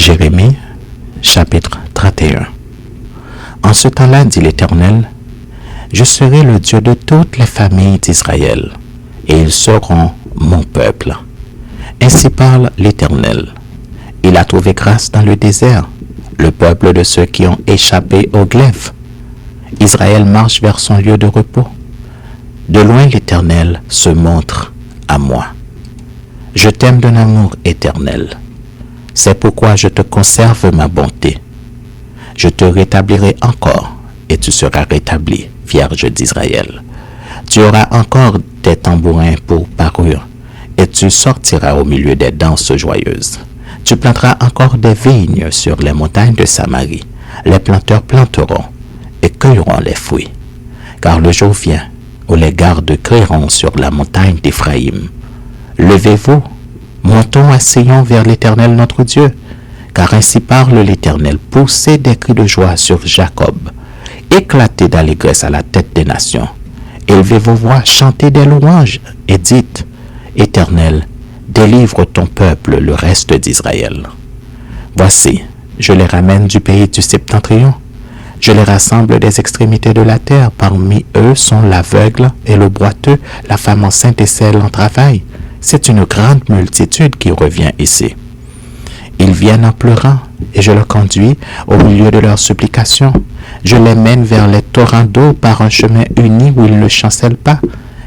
Jérémie, chapitre 31. En ce temps-là, dit l'Éternel, je serai le Dieu de toutes les familles d'Israël, et ils seront mon peuple. Ainsi parle l'Éternel. Il a trouvé grâce dans le désert, le peuple de ceux qui ont échappé au glaive. Israël marche vers son lieu de repos. De loin l'Éternel se montre à moi. Je t'aime d'un amour éternel. C'est pourquoi je te conserve ma bonté. Je te rétablirai encore, et tu seras rétabli, Vierge d'Israël. Tu auras encore des tambourins pour parure, et tu sortiras au milieu des danses joyeuses. Tu planteras encore des vignes sur les montagnes de Samarie. Les planteurs planteront et cueilleront les fruits. Car le jour vient où les gardes crieront sur la montagne d'Éphraïm. Levez-vous, montons, asseyons vers l'Éternel notre Dieu, car ainsi parle l'Éternel, poussez des cris de joie sur Jacob, éclatez d'allégresse à la tête des nations, élevez vos voix, chantez des louanges, et dites, Éternel, délivre ton peuple, le reste d'Israël. Voici, je les ramène du pays du septentrion, je les rassemble des extrémités de la terre, parmi eux sont l'aveugle et le boiteux, la femme enceinte et celle en travail. C'est une grande multitude qui revient ici. Ils viennent en pleurant, et je les conduis au milieu de leurs supplications. Je les mène vers les torrents d'eau par un chemin uni où ils ne chancellent pas,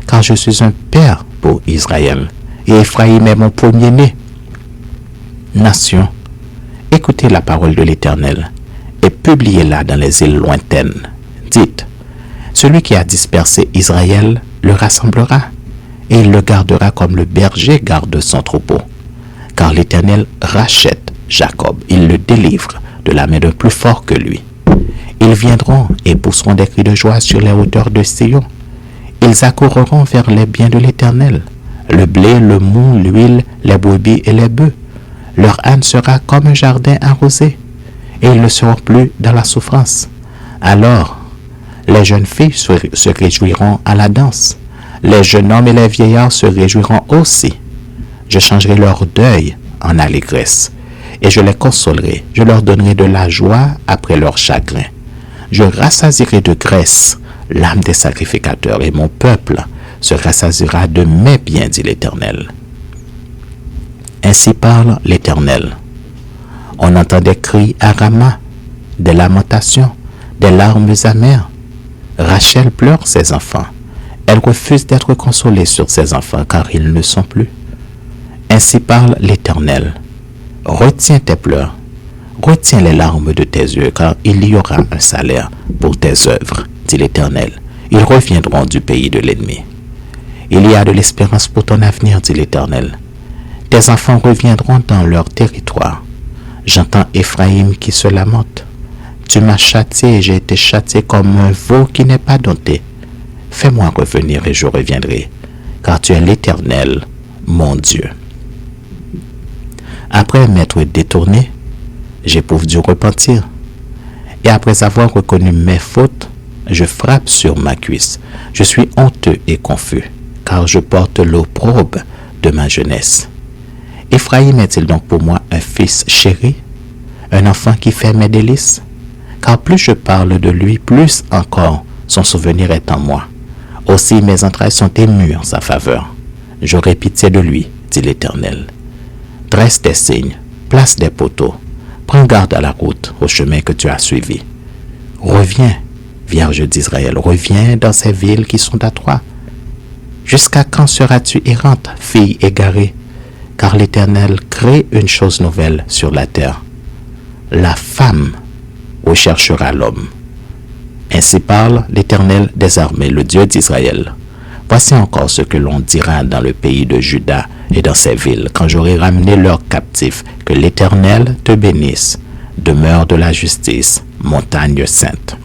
car je suis un père pour Israël, et Éphraïm est mon premier-né. Nation, écoutez la parole de l'Éternel, et publiez-la dans les îles lointaines. Dites, celui qui a dispersé Israël le rassemblera, et il le gardera comme le berger garde son troupeau. Car l'Éternel rachète Jacob, il le délivre de la main d'un plus fort que lui. Ils viendront et pousseront des cris de joie sur les hauteurs de Sion. Ils accourront vers les biens de l'Éternel, le blé, le mou, l'huile, les brebis et les bœufs. Leur âne sera comme un jardin arrosé, et ils ne seront plus dans la souffrance. Alors, les jeunes filles se réjouiront à la danse. Les jeunes hommes et les vieillards se réjouiront aussi. Je changerai leur deuil en allégresse, et je les consolerai. Je leur donnerai de la joie après leur chagrin. Je rassasierai de graisse l'âme des sacrificateurs, et mon peuple se rassasiera de mes biens, dit l'Éternel. Ainsi parle l'Éternel. On entend des cris à Rama, des lamentations, des larmes amères. Rachel pleure ses enfants. Elle refuse d'être consolée sur ses enfants, car ils ne sont plus. Ainsi parle l'Éternel. Retiens tes pleurs, retiens les larmes de tes yeux, car il y aura un salaire pour tes œuvres, dit l'Éternel. Ils reviendront du pays de l'ennemi. Il y a de l'espérance pour ton avenir, dit l'Éternel. Tes enfants reviendront dans leur territoire. J'entends Éphraïm qui se lamente. Tu m'as châtié et j'ai été châtié comme un veau qui n'est pas dompté. Fais-moi revenir et je reviendrai, car tu es l'Éternel, mon Dieu. Après m'être détourné, j'éprouve du repentir. Et après avoir reconnu mes fautes, je frappe sur ma cuisse. Je suis honteux et confus, car je porte l'opprobre de ma jeunesse. Éphraïm est-il donc pour moi un fils chéri, un enfant qui fait mes délices? Car plus je parle de lui, plus encore son souvenir est en moi. Aussi mes entrailles sont émues en sa faveur. J'aurai pitié de lui, dit l'Éternel. Dresse des signes, place des poteaux, prends garde à la route, au chemin que tu as suivi. Reviens, Vierge d'Israël, reviens dans ces villes qui sont à toi. Jusqu'à quand seras-tu errante, fille égarée? Car l'Éternel crée une chose nouvelle sur la terre. La femme recherchera l'homme. Ainsi parle l'Éternel des armées, le Dieu d'Israël. Voici encore ce que l'on dira dans le pays de Juda et dans ses villes, quand j'aurai ramené leurs captifs. Que l'Éternel te bénisse, demeure de la justice, montagne sainte.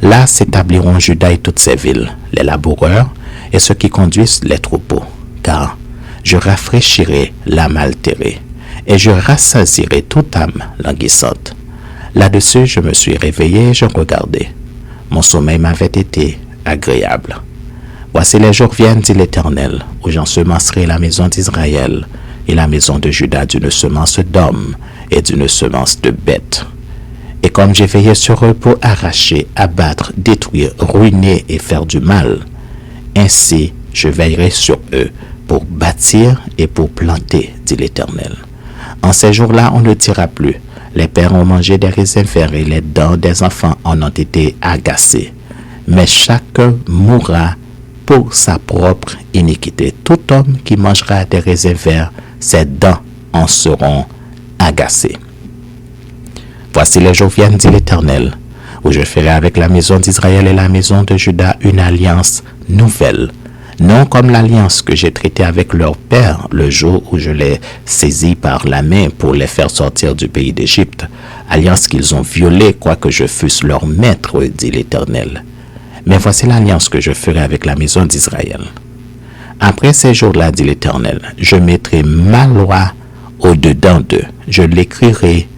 Là s'établiront Juda et toutes ses villes, les laboureurs et ceux qui conduisent les troupeaux, car je rafraîchirai l'âme altérée, et je rassasierai toute âme languissante. Là-dessus, je me suis réveillé et je regardais. Mon sommeil m'avait été agréable. Voici les jours viennent, dit l'Éternel, où j'ensemencerai la maison d'Israël, et la maison de Juda d'une semence d'hommes et d'une semence de bêtes. Et comme j'ai veillé sur eux pour arracher, abattre, détruire, ruiner et faire du mal, ainsi je veillerai sur eux pour bâtir et pour planter, dit l'Éternel. En ces jours-là, on ne dira plus, les pères ont mangé des raisins verts et les dents des enfants en ont été agacées. Mais chacun mourra pour sa propre iniquité. Tout homme qui mangera des raisins verts, ses dents en seront agacées. Voici les jours viennent, dit l'Éternel, où je ferai avec la maison d'Israël et la maison de Juda une alliance nouvelle, non comme l'alliance que j'ai traitée avec leur père le jour où je les saisis par la main pour les faire sortir du pays d'Égypte, alliance qu'ils ont violée, quoique je fusse leur maître, dit l'Éternel. Mais voici l'alliance que je ferai avec la maison d'Israël. Après ces jours-là, dit l'Éternel, je mettrai ma loi au-dedans d'eux, je l'écrirai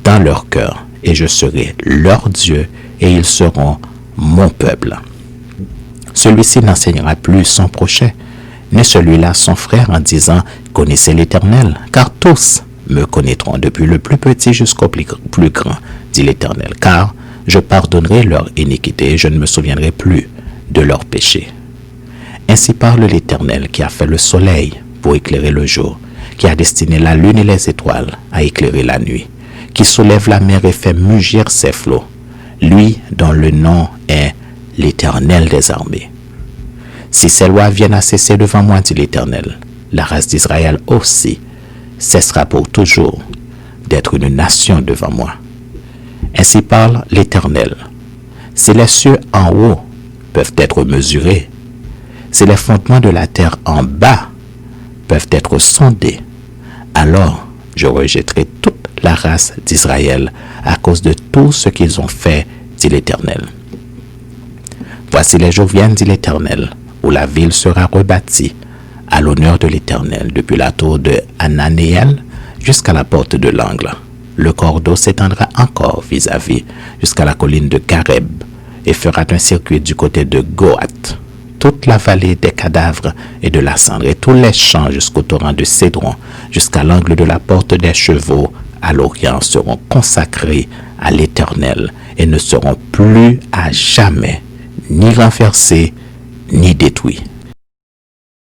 dans leur cœur, et je serai leur Dieu, et ils seront mon peuple. Celui-ci n'enseignera plus son prochain, ni celui-là son frère en disant « Connaissez l'Éternel », car tous me connaîtront, depuis le plus petit jusqu'au plus grand, dit l'Éternel, car je pardonnerai leur iniquité et je ne me souviendrai plus de leurs péchés. Ainsi parle l'Éternel qui a fait le soleil pour éclairer le jour, qui a destiné la lune et les étoiles à éclairer la nuit, qui soulève la mer et fait mugir ses flots, lui dont le nom est l'Éternel des armées. Si ces lois viennent à cesser devant moi, dit l'Éternel, la race d'Israël aussi cessera pour toujours d'être une nation devant moi. Ainsi parle l'Éternel. Si les cieux en haut peuvent être mesurés, si les fondements de la terre en bas peuvent être sondés, alors je rejetterai toute la race d'Israël à cause de tout ce qu'ils ont fait, dit l'Éternel. Voici les jours viennent, dit l'Éternel, où la ville sera rebâtie à l'honneur de l'Éternel, depuis la tour de Hananéel jusqu'à la porte de l'angle. Le cordeau s'étendra encore vis-à-vis jusqu'à la colline de Gareb et fera un circuit du côté de Goat, toute la vallée des cadavres et de la cendre et tous les champs jusqu'au torrent de Cédron, jusqu'à l'angle de la porte des chevaux à l'Orient seront consacrés à l'Éternel et ne seront plus à jamais ni renversés ni détruits.